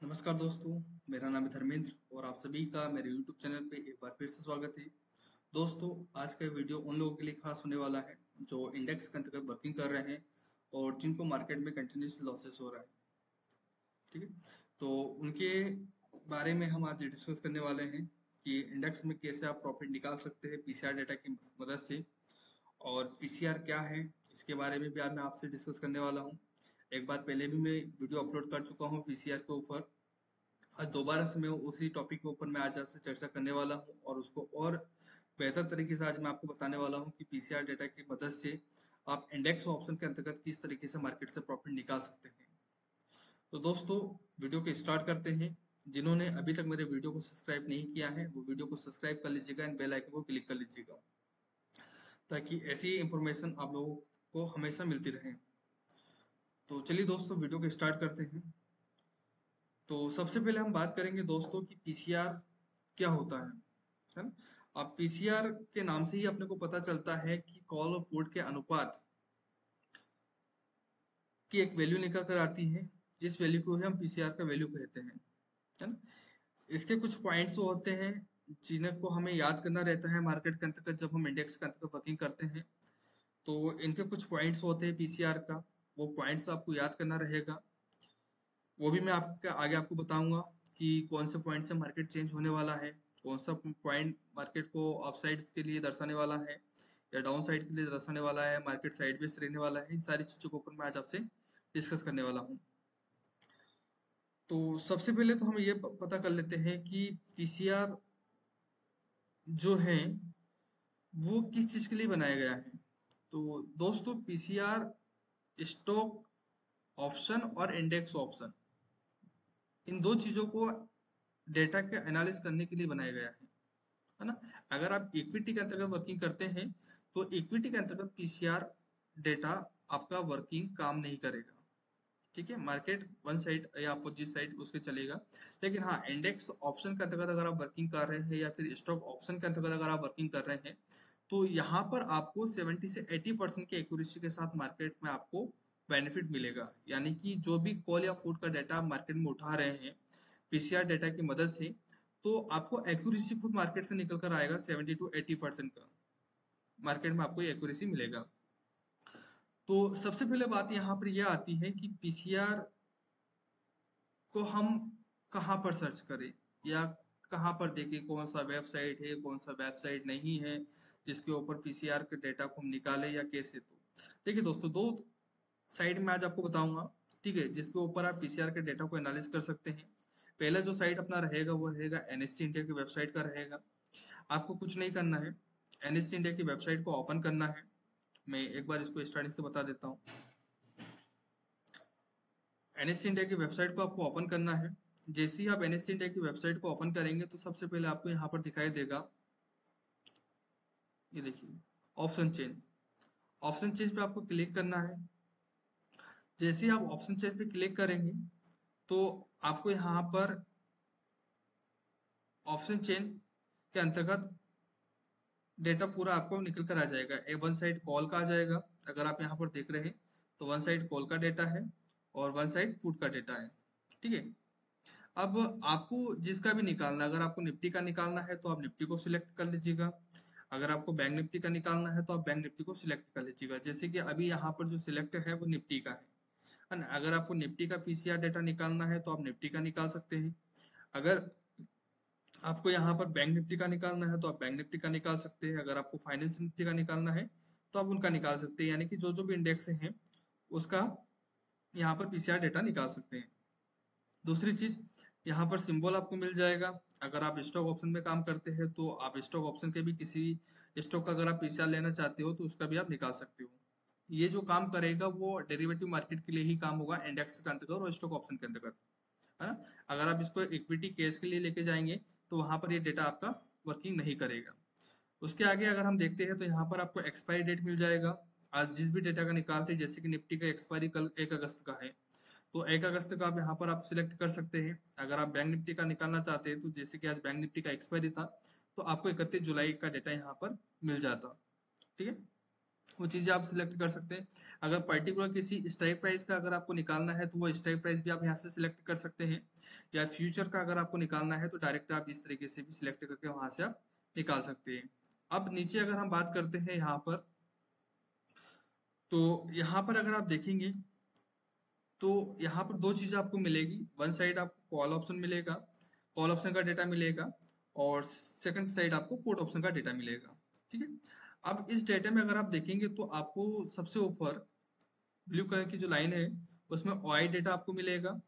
नमस्कार दोस्तों, मेरा नाम है धर्मेंद्र और आप सभी का मेरे YouTube चैनल पे एक बार फिर से स्वागत है। दोस्तों, आज का वीडियो उन लोगों के लिए खास होने वाला है जो इंडेक्स के अंतर्गत वर्किंग कर रहे हैं और जिनको मार्केट में कंटिन्यूस लॉसेस हो रहा है। ठीक है, तो उनके बारे में हम आज डिस्कस करने वाले हैं कि इंडेक्स में कैसे आप प्रॉफिट निकाल सकते हैं पीसीआर डेटा की मदद से। और पीसीआर क्या है इसके बारे में भी आज मैं आपसे डिस्कस करने वाला हूँ। एक बार पहले भी मैं वीडियो अपलोड कर चुका हूँ पीसीआर के ऊपर। आज दोबारा से मैं उसी टॉपिक के ऊपर मैं आज आपसे चर्चा करने वाला हूँ और उसको और बेहतर तरीके से आज मैं आपको बताने वाला हूँ कि पीसीआर डेटा की मदद से आप इंडेक्स ऑप्शन के अंतर्गत किस तरीके से मार्केट से प्रॉफिट निकाल सकते हैं। तो दोस्तों, वीडियो को स्टार्ट करते हैं। जिन्होंने अभी तक मेरे वीडियो को सब्सक्राइब नहीं किया है वो वीडियो को सब्सक्राइब कर लीजिएगा एंड बेल आइकन को क्लिक कर लीजिएगा ताकि ऐसी इंफॉर्मेशन आप लोगों को हमेशा मिलती रहे। तो चलिए दोस्तों, वीडियो को स्टार्ट करते हैं। तो सबसे पहले हम बात करेंगे दोस्तों कि पीसीआर क्या होता है ना। अब पीसीआर के नाम से ही अपने को पता चलता है कि कॉल और पुट के अनुपात की एक वैल्यू निकल कर आती है। इस वैल्यू को ही हम पीसीआर का वैल्यू कहते हैं, है ना। इसके कुछ पॉइंट्स होते हैं जिन्हें को हमें याद करना रहता है मार्केट के अंतर्गत जब हम इंडेक्स के अंतर्गत वर्किंग करते हैं। तो इनके कुछ पॉइंट्स होते हैं पीसीआर का, वो पॉइंट्स आपको याद करना रहेगा। वो भी मैं आपके आगे आपको बताऊंगा कि कौन से पॉइंट से मार्केट चेंज होने वाला है, कौन सा पॉइंट मार्केट को अपसाइड के लिए दर्शाने वाला है या डाउन साइड के लिए दर्शाने वाला है, मार्केट साइडवेज रहने वाला है। इन सारी चीजों के ऊपर मैं आज आपसे डिस्कस करने वाला हूँ। तो सबसे पहले तो हम ये पता कर लेते हैं कि पीसीआर जो है वो किस चीज के लिए बनाया गया है। तो दोस्तों, पीसीआर स्टॉक ऑप्शन और इंडेक्स ऑप्शन, इन दो चीजों को डेटा के एनालिसिस करने के लिए बनाया गया है ना। अगर आप इक्विटी के अंतर्गत वर्किंग करते हैं तो इक्विटी के अंतर्गत पीसीआर डेटा आपका वर्किंग काम नहीं करेगा। ठीक है, मार्केट वन साइड या अपोजिट साइड उसके चलेगा। लेकिन हाँ, इंडेक्स ऑप्शन के अंतर्गत अगर आप वर्किंग कर रहे हैं या फिर स्टॉक ऑप्शन के अंतर्गत अगर आप वर्किंग कर रहे हैं तो यहाँ पर आपको 70 से 80% की एक्यूरेसी के साथ मार्केट में आपको बेनिफिट मिलेगा। यानी कि जो भी कॉल या फुट का डेटा आप मार्केट में उठा रहे हैं पीसीआर डेटा की मदद से, तो आपको एक्यूरेसी खुद मार्केट से निकल कर आएगा 70 to 80% का मार्केट में आपको एक्यूरेसी मिलेगा। तो सबसे पहले बात यहाँ पर यह आती है कि पीसीआर को हम कहाँ पर सर्च करें या कहाँ पर देखें, कौन सा वेबसाइट है कौन सा वेबसाइट नहीं है जिसके ऊपर पीसीआर के डेटा को हम निकालें या कैसे। तो देखिए दोस्तों, दो साइट में आज आपको बताऊंगा, ठीक है, जिसके ऊपर आप पीसीआर के डेटा को एनालिसिस कर सकते हैं। पहला जो साइट अपना रहेगा वो रहेगा एनएससी इंडिया की वेबसाइट का रहेगा। आपको कुछ नहीं करना है, एनएससी इंडिया की वेबसाइट को ओपन करना है। मैं एक बार इसको स्टार्टिंग से बता देता हूँ। एनएससी इंडिया की वेबसाइट को आपको ओपन करना है। जैसे ही आप एनएससी इंडिया की वेबसाइट को ओपन करेंगे तो सबसे पहले आपको यहाँ पर दिखाई देगा, ये देखिए, ऑप्शन चेंज। ऑप्शन चेंज पे आपको क्लिक करना है। जैसे ही आप ऑप्शन चेंज पे क्लिक करेंगे तो आपको यहाँ पर ऑप्शन चेंज के अंतर्गत डेटा पूरा आपको निकल कर आ जाएगा। वन साइड कॉल का आ जाएगा, अगर आप यहाँ पर देख रहे हैं तो वन साइड कॉल का डेटा है और वन साइड पुट का डेटा है। ठीक है, अब आपको जिसका भी निकालना है, अगर आपको निफ्टी का निकालना है तो आप निफ्टी को सिलेक्ट कर लीजिएगा। अगर आपको बैंक निफ्टी का निकालना है तो आप बैंक निफ्टी को सिलेक्ट कर लीजिएगा। जैसे कि अभी यहाँ पर जो सिलेक्ट है वो निफ्टी का है ना। अगर आपको निफ्टी का पीसीआर डेटा निकालना है तो आप निफ्टी का निकाल सकते हैं। अगर आपको यहाँ पर बैंक निफ्टी का निकालना है तो आप बैंक निफ्टी का निकाल सकते हैं। अगर आपको फाइनेंस निफ्टी का निकालना है तो आप उनका निकाल सकते हैं। यानी कि जो जो भी इंडेक्स हैं उसका यहाँ पर पीसीआर डेटा निकाल सकते हैं। दूसरी चीज, यहाँ पर सिंबल आपको मिल जाएगा। अगर आप स्टॉक ऑप्शन में काम करते हैं तो आप स्टॉक ऑप्शन के भी किसी स्टॉक का अगर आप पीसीआर लेना चाहते हो तो उसका भी आप निकाल सकते हो। ये जो काम करेगा वो डेरिवेटिव मार्केट के लिए ही काम होगा, इंडेक्स के अंतर्गत और स्टॉक ऑप्शन के अंतर्गत, है ना। अगर आप इसको इक्विटी केस के लिए लेके जाएंगे तो वहां पर ये डेटा आपका वर्किंग नहीं करेगा। उसके आगे अगर हम देखते हैं तो यहाँ पर आपको एक्सपायरी डेट मिल जाएगा। आज जिस भी डेटा का निकालते हैं, जैसे कि निफ्टी का एक्सपायरी कल 1 अगस्त का है तो 1 अगस्त का आप यहाँ पर आप सिलेक्ट कर सकते हैं। अगर आप बैंक निफ्टी का निकालना चाहते हैं तो जैसे कि आज बैंक निफ्टी का एक्सपायरी था तो आपको 31 जुलाई का डेटा यहाँ पर मिल जाता। ठीक है, वो चीज़ें आप सिलेक्ट कर सकते हैं। अगर पर्टिकुलर किसी स्ट्राइक प्राइस का अगर आपको निकालना है तो वो स्ट्राइक प्राइस भी आप यहाँ से सिलेक्ट कर सकते हैं, या फ्यूचर का अगर आपको निकालना है तो डायरेक्ट आप इस तरीके से भी सिलेक्ट करके वहाँ से आप निकाल सकते हैं। अब नीचे अगर हम बात करते हैं यहाँ पर, तो यहाँ पर अगर आप देखेंगे तो यहाँ पर दो चीज़ें आपको मिलेगी। वन साइड आपको कॉल ऑप्शन मिलेगा, कॉल ऑप्शन का डेटा मिलेगा, और सेकंड साइड आपको पुट ऑप्शन का डेटा मिलेगा। ठीक है, अब इस डेटा में अगर आप देखेंगे तो आपको सबसे ऊपर ब्लू कलर की जो लाइन है उसमें ओआई डेटा आपको मिलेगा,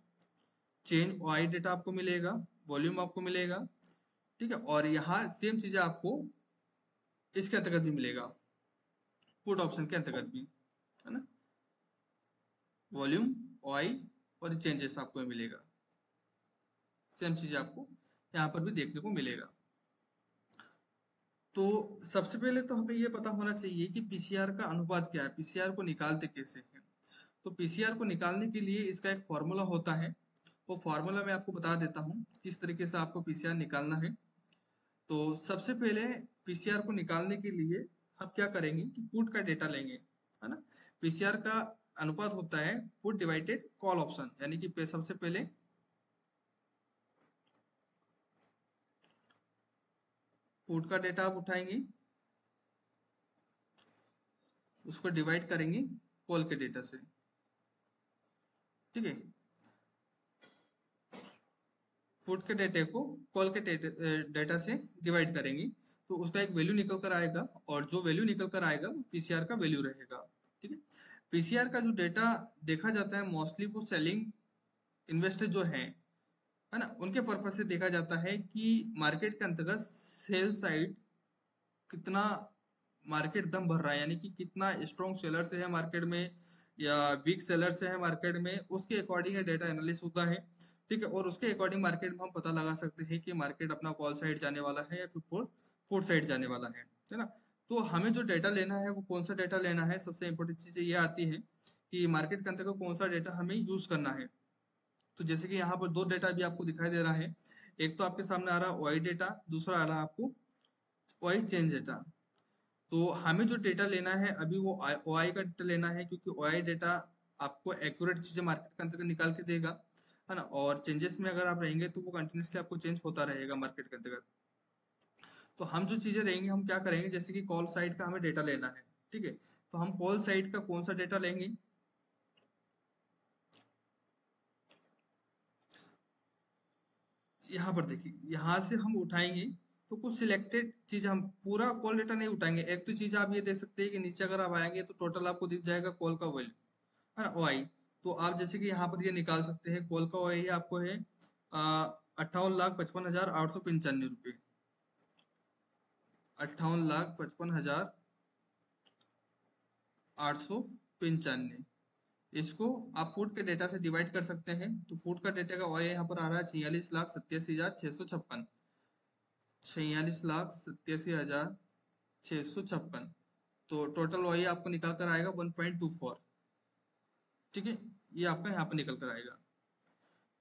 चेंज ओआई डेटा आपको मिलेगा, वॉल्यूम आपको मिलेगा। ठीक है, और यहाँ सेम चीजें आपको इसके अंतर्गत भी मिलेगा, पुट ऑप्शन के अंतर्गत भी, है ना। वॉल्यूम, ओआई और चेंजेस आपको मिलेगा, सेम चीज आपको यहाँ पर भी देखने को मिलेगा। तो सबसे पहले तो हमें ये पता होना चाहिए कि पीसीआर का अनुपात क्या है, पीसीआर को निकालते कैसे हैं। तो पीसीआर को निकालने के लिए इसका एक फॉर्मूला होता है, वो फॉर्मूला मैं आपको बता देता हूँ किस तरीके से आपको पीसीआर निकालना है। तो सबसे पहले पीसीआर को निकालने के लिए हम क्या करेंगे कि पुट का डेटा लेंगे, है ना। पीसीआर का अनुपात होता है पुट डिवाइडेड कॉल ऑप्शन, यानी कि सबसे पहले पुट का डेटा आप उठाएंगे, उसको डिवाइड करेंगे कॉल के डेटा से। ठीक है, पुट के डेटे को कॉल के डेटा से डिवाइड करेंगे तो उसका एक वैल्यू निकल कर आएगा, और जो वैल्यू निकल कर आएगा वो पीसीआर का वैल्यू रहेगा। ठीक है, पीसीआर का जो डेटा देखा जाता है मोस्टली वो सेलिंग इन्वेस्टर जो है ना, उनके पर्पज से देखा जाता है कि मार्केट के अंतर्गत सेल साइड कितना मार्केट दम भर रहा है, यानी कि कितना स्ट्रॉन्ग सेलर से है मार्केट में या वीक सेलर से है मार्केट में, उसके अकॉर्डिंग ये डेटा एनालिसिस होता है। ठीक है, और उसके अकॉर्डिंग मार्केट में हम पता लगा सकते हैं कि मार्केट अपना कॉल साइड जाने वाला है या फिर पुट साइड जाने वाला है ना। तो हमें जो डेटा लेना है वो कौन सा डेटा लेना है, सबसे इंपॉर्टेंट चीज ये आती है कि मार्केट के अंतर्गत कौन सा डेटा हमें यूज करना है। तो जैसे कि यहाँ पर दो डेटा भी आपको दिखाई दे रहा है, एक तो आपके सामने आ रहा है ओआई डेटा, दूसरा आ रहा है आपको ओआई चेंज डेटा। तो हमें जो डेटा लेना है अभी वो ओआई का डेटा लेना है, क्योंकि ओआई डेटा आपको एक्यूरेट चीजें मार्केट के अंतर्गत निकाल के देगा, है ना। और चेंजेस में अगर आप रहेंगे तो वो कंटिन्यूसली आपको चेंज होता रहेगा मार्केट के अंतर्गत। तो हम जो चीजें रहेंगे हम क्या करेंगे, जैसे कि कॉल साइड का हमें डेटा लेना है। ठीक है, तो हम कॉल साइड का कौन सा डेटा लेंगे, यहाँ पर देखिए, यहाँ से हम उठाएंगे तो कुछ सिलेक्टेड चीज, हम पूरा कॉल डेटा नहीं उठाएंगे। एक तो चीज आप ये दे सकते हैं कि नीचे अगर आप आएंगे तो टोटल आपको दिख जाएगा कॉल का वैल्यू, है ना, ओआई। तो आप जैसे कि यहाँ पर ये निकाल सकते हैं, कॉल का ओआई आपको है 58,55,895 रुपये, 58,55,895। इसको आप फूड के डेटा से डिवाइड कर सकते हैं, तो फूड का डेटा का ओआई यहाँ पर आ रहा है 46,87,656, 46,87,656। तो टोटल वही आपको निकल कर आएगा 1.24। ठीक है, ये आपका यहाँ पर निकल कर आएगा।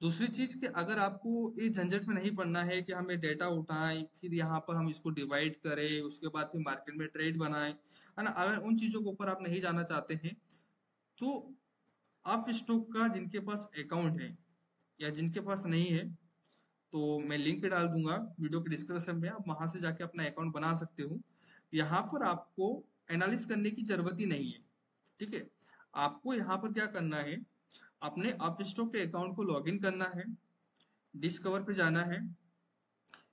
दूसरी चीज कि अगर आपको इस झंझट में नहीं पड़ना है कि हमें डेटा उठाएं फिर यहाँ पर हम इसको डिवाइड करें उसके बाद फिर मार्केट में ट्रेड बनाएं, है ना, अगर उन चीजों के ऊपर आप नहीं जाना चाहते हैं तो आप स्टॉक का जिनके पास अकाउंट है या जिनके पास नहीं है, तो मैं लिंक डाल दूंगा वीडियो के डिस्क्रिप्शन में, आप वहां से जाके अपना अकाउंट बना सकते हो। यहाँ पर आपको एनालिस करने की जरूरत ही नहीं है। ठीक है, आपको यहाँ पर क्या करना है, अपने अपस्टॉक के अकाउंट को लॉगिन करना है, डिस्कवर पे जाना है।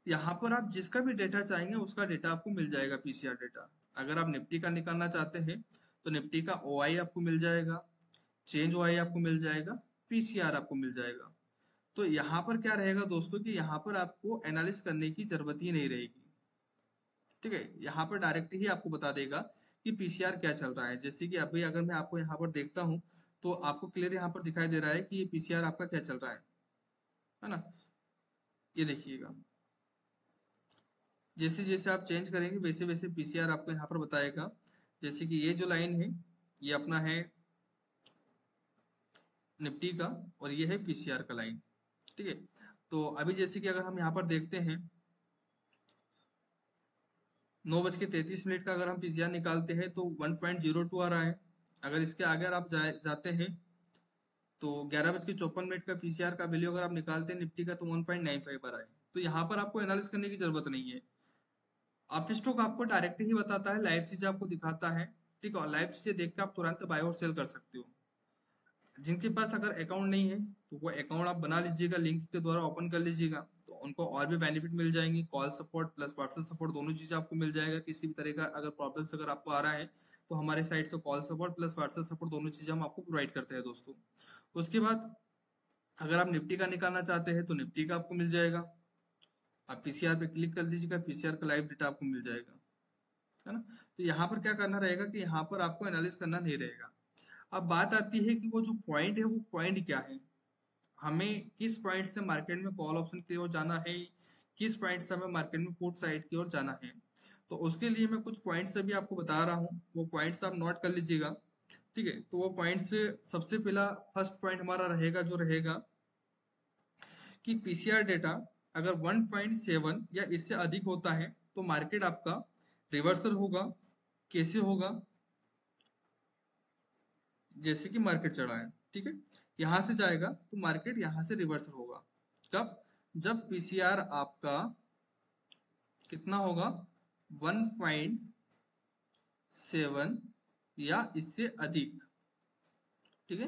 यहाँ पर आप जिसका भी डेटा चाहेंगे उसका डेटा आपको मिल जाएगा, पीसीआर डेटा। अगर आप निफ्टी का निकालना चाहते हैं तो निफ्टी का ओआई आपको मिल जाएगा, चेंज ओआई आपको मिल जाएगा, पीसीआर आपको मिल जाएगा। तो यहाँ पर क्या रहेगा दोस्तों कि यहाँ पर आपको एनालिस करने की जरूरत ही नहीं रहेगी। ठीक है, यहाँ पर डायरेक्ट ही आपको बता देगा कि पीसीआर क्या चल रहा है। जैसे कि अभी अगर मैं आपको यहाँ पर देखता हूँ तो आपको क्लियर यहाँ पर दिखाई दे रहा है कि ये पीसीआर आपका क्या चल रहा है ना। ये देखिएगा, जैसे जैसे आप चेंज करेंगे वैसे वैसे पीसीआर आपको यहाँ पर बताएगा। जैसे कि ये जो लाइन है ये अपना है निफ्टी का, और ये है पीसीआर का लाइन। ठीक है, तो अभी जैसे कि अगर हम यहाँ पर देखते हैं 9:33 का अगर हम पीसीआर निकालते हैं तो 1.02 आ रहा है। अगर इसके आगे अगर आप जाते हैं तो 11:54 का पीसीआर का वैल्यू अगर आप निकालते हैं निफ्टी का तो 1.95 आ रहा है। तो यहाँ पर आपको एनालिसिस करने की जरूरत नहीं है। अपस्टॉक स्टॉक आपको डायरेक्ट ही बताता है, लाइव चीजें आपको दिखाता है। ठीक है, लाइव चीजें देख के आप तुरंत बाय और सेल कर सकते हो। जिनके पास अगर अकाउंट नहीं है तो वो अकाउंट आप बना लीजिएगा, लिंक के द्वारा ओपन कर लीजिएगा, तो उनको और भी बेनिफिट मिल जाएंगे। Call support plus WhatsApp support दोनों चीजें आपको मिल जाएगा। किसी भी तरह का अगर प्रॉब्लम्स अगर आपको आ रहा है तो हमारे साइड से call support plus WhatsApp support दोनों चीजें हम आपको प्रोवाइड करते हैं दोस्तों। उसके बाद अगर आप निफ्टी का निकालना चाहते हैं तो निफ्टी का आपको मिल जाएगा। आप पीसीआर पे क्लिक कर दीजिएगा, पीसीआर का लाइव डेटा आपको मिल जाएगा, है ना। तो यहाँ पर क्या करना रहेगा कि यहाँ पर आपको एनालिस करना नहीं रहेगा। अब बात आती है कि वो जो पॉइंट है वो पॉइंट क्या है, हमें किस पॉइंट से मार्केट में कॉल ऑप्शन की ओर जाना है, किस पॉइंट से हमें मार्केट में पुट साइड की ओर जाना है। तो उसके लिए मैं कुछ पॉइंट्स अभी आपको बता रहा हूँ, वो पॉइंट्स आप नोट कर लीजिएगा। ठीक है, तो वो पॉइंट्स सबसे पहला फर्स्ट पॉइंट हमारा रहेगा जो रहेगा कि पीसीआर डेटा अगर 1.7 या इससे अधिक होता है तो मार्केट आपका रिवर्सल होगा। कैसे होगा, जैसे कि मार्केट चढ़ा है, ठीक है, यहां से जाएगा तो मार्केट यहां से रिवर्सल होगा। कब, जब पीसीआर आपका कितना होगा, 1.7 या इससे अधिक। ठीक है,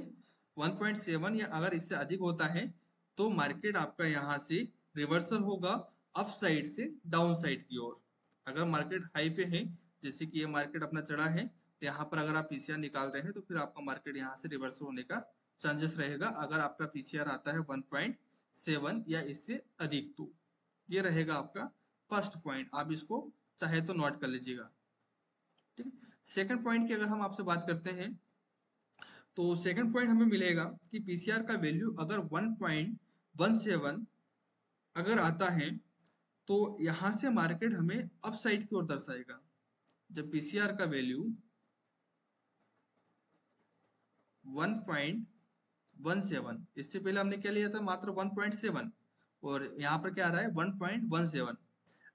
1.7 या अगर इससे अधिक होता है तो मार्केट आपका यहाँ से रिवर्सल होगा अप साइड से डाउन साइड की ओर। अगर मार्केट हाई पे है, जैसे कि ये मार्केट अपना चढ़ा है, तो यहाँ पर अगर आप पीसीआर निकाल रहे हैं तो फिर आपका मार्केट यहाँ से रिवर्सल होने का चांसेस रहेगा अगर आपका पीसीआर आता है 1.7 या इससे अधिक। तो ये रहेगा आपका फर्स्ट पॉइंट, आप इसको चाहे तो नोट कर लीजिएगा। ठीक है, सेकंड पॉइंट की अगर हम आपसे बात करते हैं तो सेकंड पॉइंट हमें मिलेगा कि पीसीआर का वैल्यू अगर 1.17 अगर आता है तो यहां से मार्केट हमें अप साइड की ओर दर्शाएगा। जब पीसीआर का वैल्यू 1.17, इससे पहले हमने क्या लिया था, मात्र 1.7, और यहाँ पर क्या आ रहा है 1.17।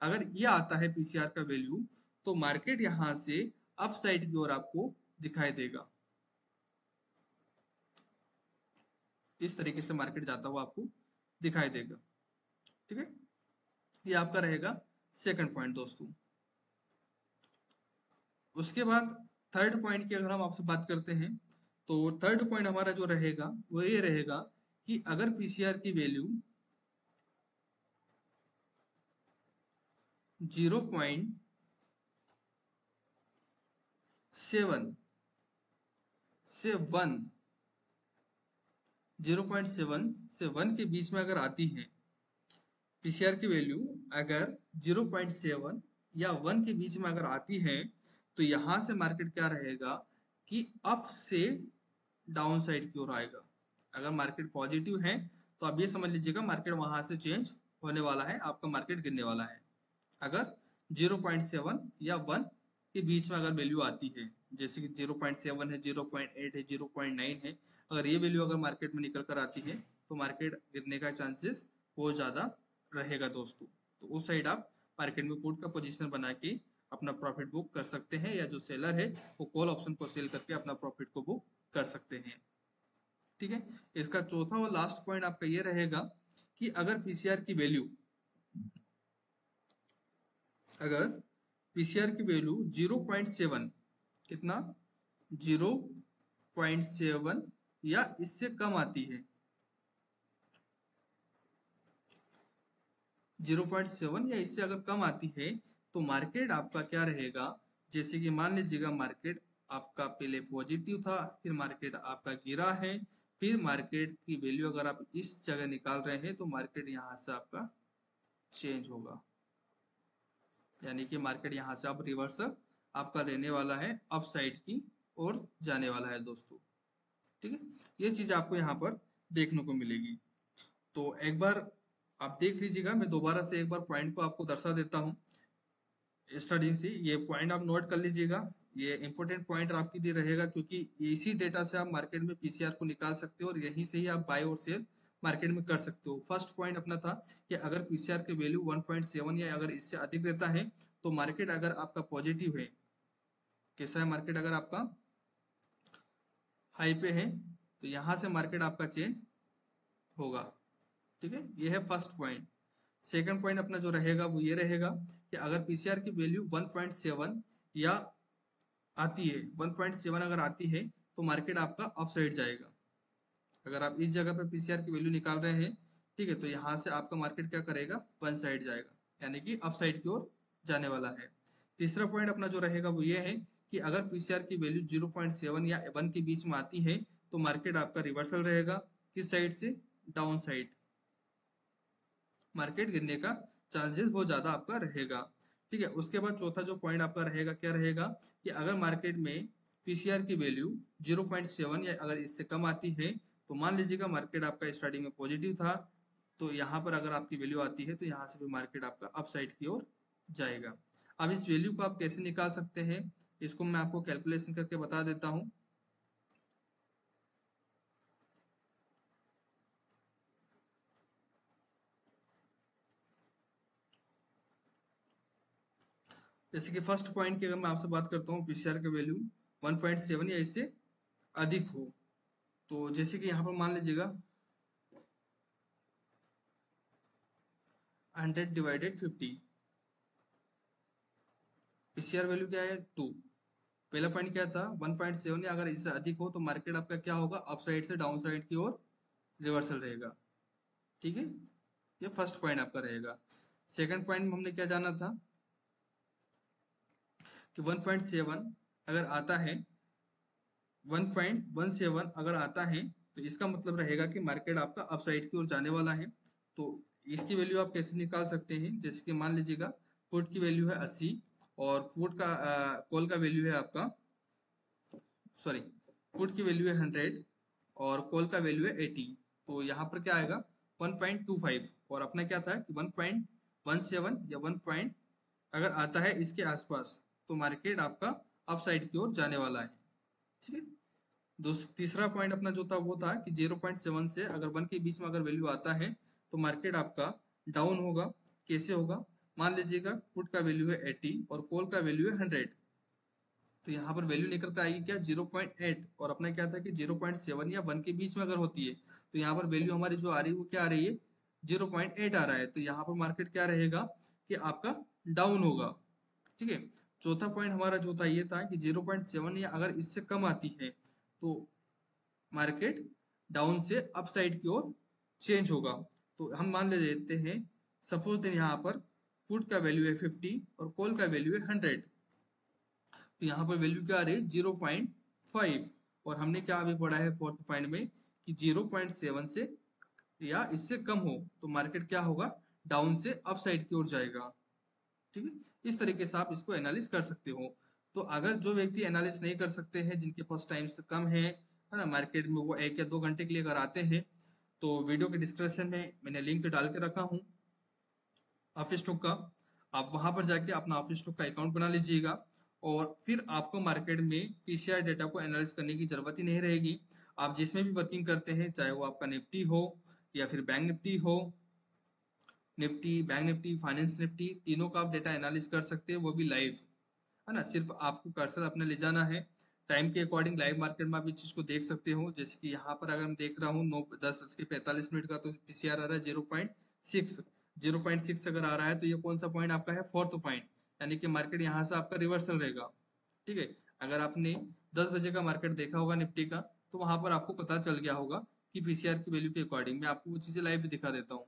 अगर ये आता है पीसीआर का वैल्यू तो मार्केट यहां से अप साइड की ओर आपको दिखाई देगा। इस तरीके से मार्केट जाता हुआ आपको दिखाई देगा। ठीक है, ये आपका रहेगा सेकंड पॉइंट दोस्तों। उसके बाद थर्ड पॉइंट की अगर हम आपसे बात करते हैं तो थर्ड पॉइंट हमारा जो रहेगा वो ये रहेगा कि अगर पीसीआर की वैल्यू 0.7 से 1, 0.7 से 1 के बीच में अगर आती है, पीसीआर की वैल्यू अगर 0.7 या 1 के बीच में अगर आती है तो यहां से मार्केट क्या रहेगा कि अप से डाउन साइड की ओर आएगा। अगर मार्केट पॉजिटिव है तो आप ये समझ लीजिएगा मार्केट वहां से चेंज होने वाला है, आपका मार्केट गिरने वाला है। अगर 0.7 या 1 के बीच में अगर वैल्यू आती है, जैसे कि 0.7 है, 0.8 है, 0.9 है, अगर ये वैल्यू अगर मार्केट में निकल कर आती है तो मार्केट गिरने का चांसेस बहुत ज्यादा रहेगा दोस्तों। तो उस साइड आप मार्केट में पुट का पोजीशन बना के अपना प्रॉफिट बुक कर सकते हैं, या जो सेलर है वो कॉल ऑप्शन को सेल करके अपना प्रॉफिट को बुक कर सकते हैं। ठीक है, इसका चौथा और लास्ट पॉइंट आपका ये रहेगा कि अगर पीसीआर की वैल्यू अगर पीसीआर की वैल्यू 0.7, कितना, 0.7 या इससे कम आती है, 0.7 या इससे अगर कम आती है तो मार्केट आपका क्या रहेगा, जैसे कि मान लीजिएगा मार्केट आपका पहले पॉजिटिव था, फिर मार्केट आपका गिरा है, फिर मार्केट की वैल्यू अगर आप इस जगह निकाल रहे हैं तो मार्केट यहाँ से आपका चेंज होगा, यानी कि मार्केट यहाँ से अब रिवर्सल आपका लेने वाला है, अप साइड की ओर जाने वाला है दोस्तों। ठीक है, ये चीज आपको यहाँ पर देखने को मिलेगी। तो एक बार आप देख लीजिएगा, मैं दोबारा से एक बार पॉइंट को आपको दर्शा देता हूँ स्टडी से। ये पॉइंट आप नोट कर लीजिएगा, ये इंपॉर्टेंट पॉइंट आपके लिए रहेगा क्योंकि इसी डेटा से आप मार्केट में पीसीआर को निकाल सकते हो और यहीं से ही आप बाय और सेल मार्केट में कर सकते हो। फर्स्ट पॉइंट अपना था कि अगर पीसीआर की वैल्यू 1.7 या अगर इससे अधिक रहता है तो मार्केट अगर आपका पॉजिटिव है, कैसा है मार्केट, अगर आपका हाई पे है तो यहाँ से मार्केट आपका चेंज होगा। ठीक है, ये है फर्स्ट पॉइंट। सेकंड पॉइंट अपना जो रहेगा वो ये रहेगा कि अगर पीसीआर की वैल्यू 1.7 या आती है, 1.7 अगर आती है तो मार्केट आपका अप साइड जाएगा। अगर आप इस जगह पे पीसीआर की वैल्यू निकाल रहे हैं, ठीक है, तो यहाँ से आपका मार्केट क्या करेगा, वन साइड जाएगा, यानी कि अप साइड की ओर जाने वाला है। तीसरा पॉइंट अपना जो रहेगा वो ये है कि अगर पीसीआर की वैल्यू 0.7 या 1 के बीच में आती है तो मार्केट आपका रिवर्सल रहेगा, किस साइड से, डाउन साइड, मार्केट गिरने का चांसेस बहुत ज्यादा आपका रहेगा। ठीक है, उसके बाद चौथा जो पॉइंट आपका रहेगा क्या रहेगा कि अगर मार्केट में पीसीआर की वैल्यू 0.7 या अगर इससे कम आती है तो मान लीजिएगा मार्केट आपका स्टार्टिंग में पॉजिटिव था, तो यहाँ पर अगर आपकी वैल्यू आती है तो यहाँ से भी मार्केट आपका अपसाइड की ओर जाएगा। अब इस वैल्यू को आप कैसे निकाल सकते हैं, इसको मैं आपको कैलकुलेशन करके बता देता हूँ। जैसे कि फर्स्ट पॉइंट की अगर मैं आपसे बात करता हूँ, पीसीआर का वैल्यू 1.7 या इससे अधिक हो, तो जैसे कि यहाँ पर मान लीजिएगा 100/50, पीसीआर वैल्यू क्या है, 2। पहला पॉइंट क्या था, 1.7 या अगर इससे अधिक हो तो मार्केट आपका क्या होगा, अप साइड से डाउन साइड की ओर रिवर्सल रहेगा। ठीक है, ये फर्स्ट पॉइंट आपका रहेगा। सेकंड पॉइंट में हमने क्या जाना था कि 1.7 अगर आता है, 1.17 अगर आता है तो इसका मतलब रहेगा कि मार्केट आपका अपसाइड की ओर जाने वाला है। तो इसकी वैल्यू आप कैसे निकाल सकते हैं, जैसे कि मान लीजिएगा पुट की वैल्यू है 80 और पुट का कॉल का वैल्यू है आपका, सॉरी, पुट की वैल्यू है 100 और कॉल का वैल्यू है 80, तो यहाँ पर क्या आएगा 1.25 और अपना क्या था कि 1.17 या 1 पॉइंट अगर आता है इसके आसपास तो मार्केट आपका अपसाइड की ओर जाने वाला है। ठीक है, तीसरा पॉइंट अपना जो था वो था कि 0.7 से अगर 1 के बीच में अगर वैल्यू आता है तो मार्केट आपका डाउन होगा। कैसे होगा, मान लीजिएगा पुट का वैल्यू है 80 और कॉल का वैल्यू है 100, तो यहाँ पर वैल्यू निकल कर आएगी क्या, 0.8 और अपना क्या था कि 0.7 या 1 के बीच में अगर होती है तो यहाँ पर वैल्यू हमारी जो आ रही है वो क्या आ रही है, 0.8 आ रहा है, तो यहाँ पर मार्केट क्या रहेगा कि आपका डाउन होगा। ठीक है, चौथा पॉइंट हमारा जो था ये था कि 0.7 या अगर इससे कम आती है तो मार्केट डाउन से अप साइड की ओर चेंज होगा। तो हम मान ले लेते हैं, सपोज देन यहाँ पर पुट का वैल्यू है 50 और कॉल का वैल्यू है 100, तो यहाँ पर वैल्यू क्या आ रही है 0.5 और हमने क्या अभी पढ़ा है फोर्थ पॉइंट में कि 0.7 से या इससे कम हो तो मार्केट क्या होगा, डाउन से अप साइड की ओर जाएगा। ठीक है, इस तरीके से आप इसको एनालिस कर सकते हो। तो अगर जो व्यक्ति एनालिस नहीं कर सकते हैं, जिनके पास टाइम कम है ना, मार्केट में वो 1 या 2 घंटे के लिए अगर आते हैं तो वीडियो के डिस्क्रिप्शन में मैंने लिंक डाल के रखा हूँ ऑफिस स्टॉक का, आप वहां पर जाके अपना ऑफिस स्टॉक का अकाउंट बना लीजिएगा और फिर आपको मार्केट में पीसीआर डेटा को एनालाइज करने की जरूरत ही नहीं रहेगी। आप जिसमें भी वर्किंग करते हैं, चाहे वो आपका निफ्टी हो या फिर बैंक निफ्टी हो, Nifty, bank Nifty, finance Nifty, तीनों का आप डेटा एनालिस कर सकते हैं, वो भी लाइव, है ना। सिर्फ आपको कर्सर अपने ले जाना है, टाइम के अकॉर्डिंग लाइव मार्केट में आप इस चीज को देख सकते हो। जैसे कि यहाँ पर अगर मैं देख रहा हूँ 9:10:45 का, तो पीसीआर आ रहा है 0.6, 0.6 अगर आ रहा है तो ये कौन सा पॉइंट आपका है, फोर्थ पॉइंट, यानी कि मार्केट यहाँ से आपका रिवर्सल रहेगा। ठीक है, अगर आपने 10 बजे का मार्केट देखा होगा निफ्टी का तो वहां पर आपको पता चल गया होगा कि पीसीआर की वैल्यू के अकॉर्डिंग मैं आपको वो चीजें लाइव भी दिखा देता हूँ।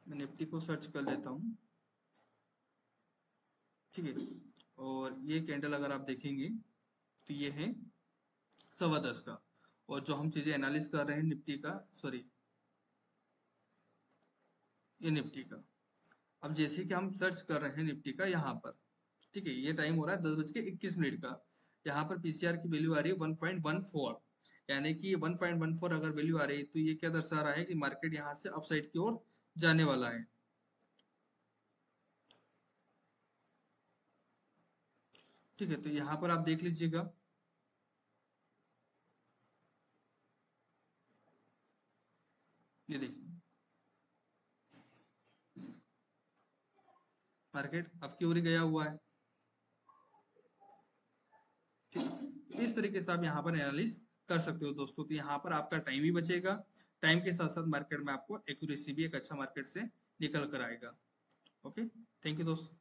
मैं निफ्टी को सर्च कर लेता हूँ। ठीक है, और ये कैंडल अगर आप देखेंगे तो ये है 10:15 का, और जो हम चीजें एनालिस कर रहे हैं निफ्टी का, सॉरी, ये निफ्टी का। अब जैसे कि हम सर्च कर रहे हैं निफ्टी का यहाँ पर, ठीक है, ये टाइम हो रहा है 10:21 का, यहाँ पर पीसीआर की वैल्यू आ रही है 1.14, यानी कि 1.14 अगर वैल्यू आ रही है तो ये क्या दर्शा रहा है कि मार्केट यहाँ से अपसाइड की ओर जाने वाला है। ठीक है, तो यहाँ पर आप देख लीजिएगा, ये देखिए मार्केट अब की ओर गया हुआ है। ठीक है, तो इस तरीके से आप यहाँ पर एनालिस कर सकते हो दोस्तों। तो यहाँ पर आपका टाइम भी बचेगा, टाइम के साथ साथ मार्केट में आपको एक्यूरेसी भी एक अच्छा मार्केट से निकल कर आएगा। ओके, थैंक यू दोस्तों।